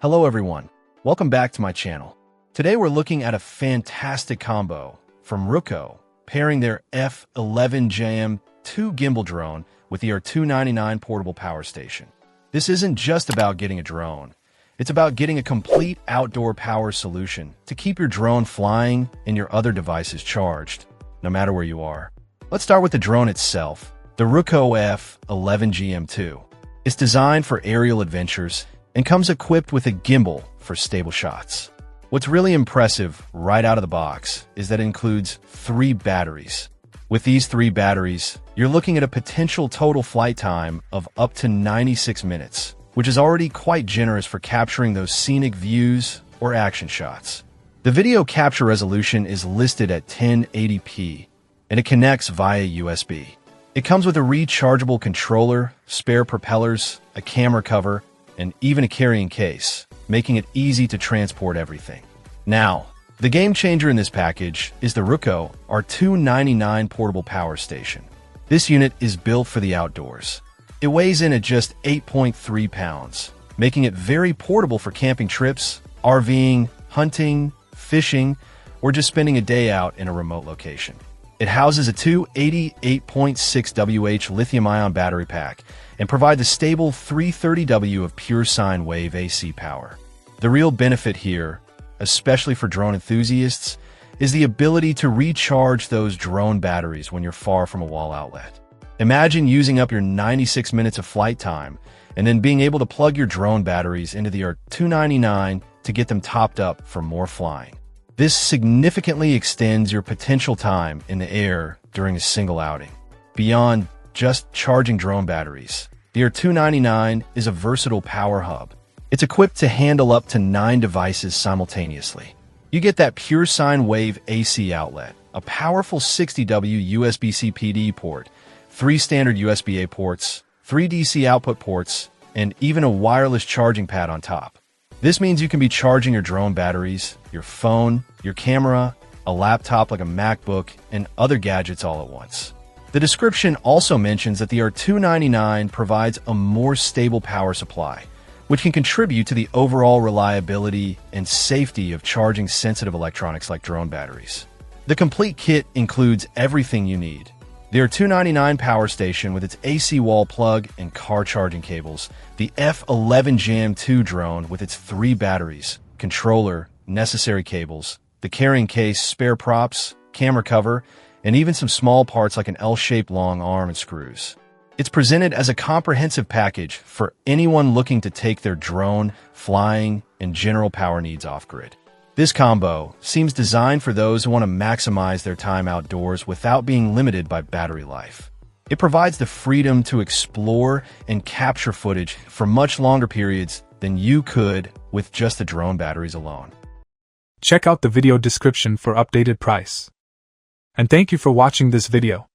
Hello everyone, welcome back to my channel. Today we're looking at a fantastic combo from Ruko, pairing their F11GIM2 gimbal drone with the R299 portable power station. This isn't just about getting a drone, it's about getting a complete outdoor power solution to keep your drone flying and your other devices charged, no matter where you are. Let's start with the drone itself, the Ruko F11GIM2. It's designed for aerial adventures and comes equipped with a gimbal for stable shots. What's really impressive right out of the box is that it includes 3 batteries. With these 3 batteries, you're looking at a potential total flight time of up to 96 minutes, which is already quite generous for capturing those scenic views or action shots. The video capture resolution is listed at 1080p, and it connects via USB. It comes with a rechargeable controller, spare propellers, a camera cover, and even a carrying case, making it easy to transport everything. Now, the game changer in this package is the Ruko R299 portable power station. This unit is built for the outdoors. It weighs in at just 8.3 pounds, making it very portable for camping trips, RVing, hunting, fishing, or just spending a day out in a remote location. It houses a 288.6 Wh lithium-ion battery pack and provides a stable 330W of pure sine wave AC power. The real benefit here, especially for drone enthusiasts, is the ability to recharge those drone batteries when you're far from a wall outlet. Imagine using up your 96 minutes of flight time and then being able to plug your drone batteries into the R299 to get them topped up for more flying. This significantly extends your potential time in the air during a single outing. Beyond just charging drone batteries, the R299 is a versatile power hub. It's equipped to handle up to 9 devices simultaneously. You get that pure sine wave AC outlet, a powerful 60W USB-C PD port, 3 standard USB-A ports, 3 DC output ports, and even a wireless charging pad on top. This means you can be charging your drone batteries, your phone, your camera, a laptop like a MacBook, and other gadgets all at once. The description also mentions that the R299 provides a more stable power supply, which can contribute to the overall reliability and safety of charging sensitive electronics like drone batteries. The complete kit includes everything you need. The R299 power station with its AC wall plug and car charging cables, the F11GIM2 drone with its 3 batteries, controller, necessary cables, the carrying case, spare props, camera cover, and even some small parts like an L-shaped long arm and screws. It's presented as a comprehensive package for anyone looking to take their drone, flying, and general power needs off-grid. This combo seems designed for those who want to maximize their time outdoors without being limited by battery life. It provides the freedom to explore and capture footage for much longer periods than you could with just the drone batteries alone. Check out the video description for updated price. And thank you for watching this video.